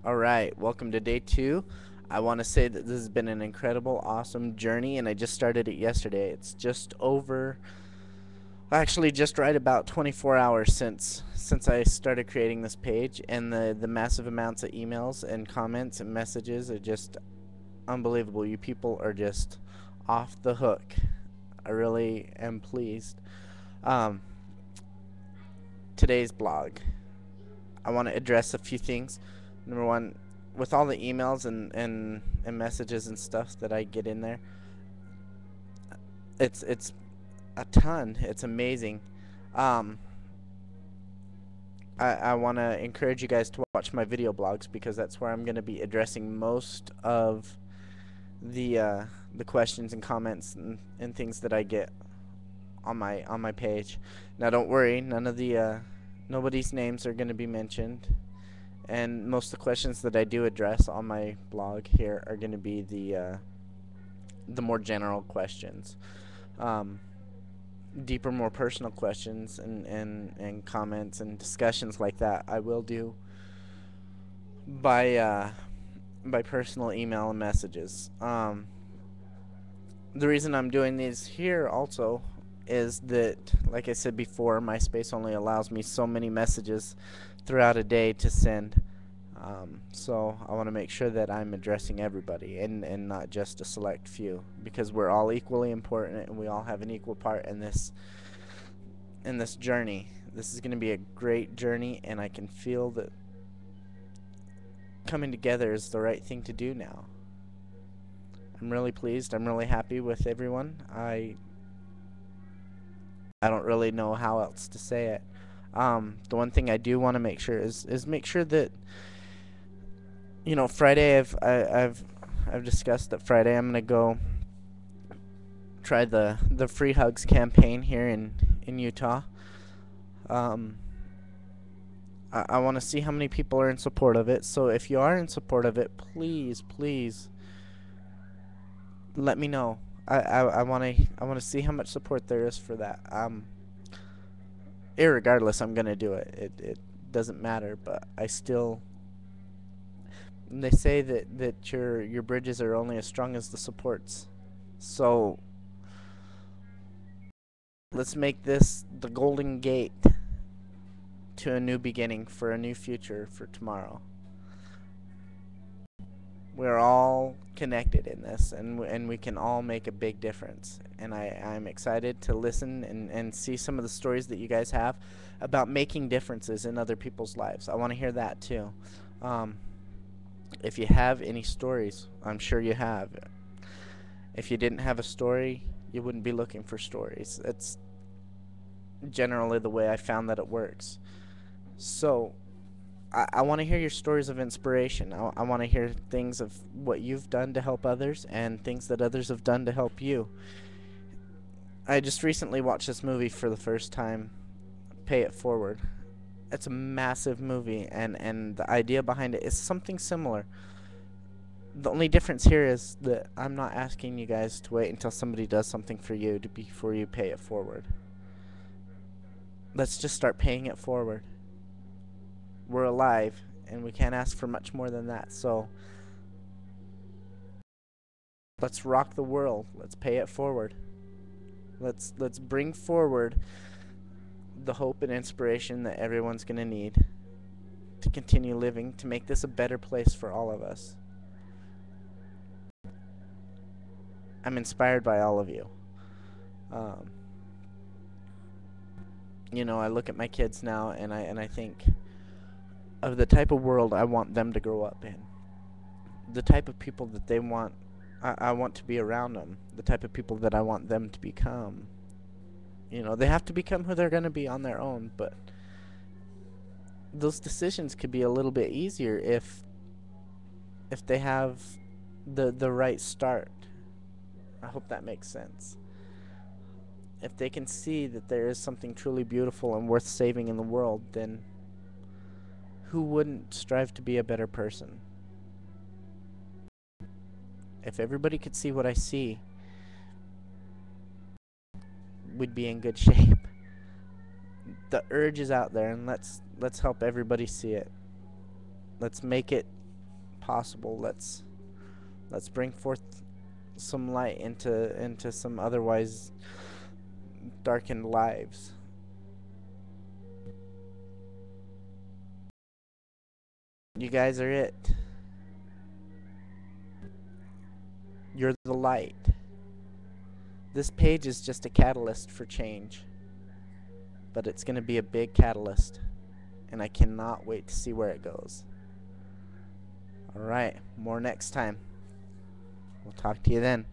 Alright, welcome to day 2. I want to say that this has been an incredible, awesome journey, and I just started it yesterday. It's just over, actually just right about 24 hours since I started creating this page, and the massive amounts of emails and comments and messages are just unbelievable. You people are just off the hook. I really am pleased. Um, Today's blog, I want to address a few things. Number one, with all the emails and messages and stuff that I get in there, it's a ton. It's amazing. Um, I want to encourage you guys to watch my video blogs because that's where I'm going to be addressing most of the questions and comments and things that I get on my page. Now don't worry, none of the nobody's names are going to be mentioned, and most of the questions that I do address on my blog here are going to be the more general questions. Um, Deeper, more personal questions and comments and discussions like that I will do by personal email and messages. The reason I'm doing these here also is that, like I said before, MySpace only allows me so many messages throughout a day to send. So I want to make sure that I'm addressing everybody and not just a select few, because we're all equally important and we all have an equal part in this journey. This is going to be a great journey, and I can feel that coming together is the right thing to do now. I'm really pleased. I'm really happy with everyone. I don't really know how else to say it. The one thing I do want to make sure is make sure that, you know, Friday I've discussed that Friday I'm gonna go try the free hugs campaign here in Utah. Um, I want to see how many people are in support of it. So if you are in support of it, please let me know. I want to see how much support there is for that. Irregardless, I'm gonna do it. It doesn't matter, but I still. They say that your bridges are only as strong as the supports. So let's make this the golden gate to a new beginning, for a new future for tomorrow. We're all connected in this, and we can all make a big difference. And I'm excited to listen and see some of the stories that you guys have about making differences in other people's lives. I want to hear that too. Um, if you have any stories, I'm sure you have. If you didn't have a story, you wouldn't be looking for stories. It's generally the way I found that it works. So I want to hear your stories of inspiration. I want to hear things of what you've done to help others and things that others have done to help you. I just recently watched this movie for the first time, Pay It Forward. It's a massive movie, and the idea behind it is something similar. The only difference here is that I'm not asking you guys to wait until somebody does something for you before you pay it forward. Let's just start paying it forward. We're alive, and we can't ask for much more than that. So let's rock the world. Let's pay it forward. Let's bring forward the hope and inspiration that everyone's going to need to continue living, to make this a better place for all of us. I'm inspired by all of you. Um, you know, I look at my kids now, and I think of the type of world I want them to grow up in, the type of people that they want. I want to be around them, the type of people that I want them to become. You know, they have to become who they're going to be on their own, but those decisions could be a little bit easier if they have the right start. I hope that makes sense. If they can see that there is something truly beautiful and worth saving in the world, then who wouldn't strive to be a better person? If everybody could see what I see, we'd be in good shape. The urge is out there, and let's help everybody see it. Let's make it possible. Let's bring forth some light into some otherwise darkened lives. You guys are it. You're the light. This page is just a catalyst for change, but it's going to be a big catalyst, and I cannot wait to see where it goes. Alright, more next time. We'll talk to you then.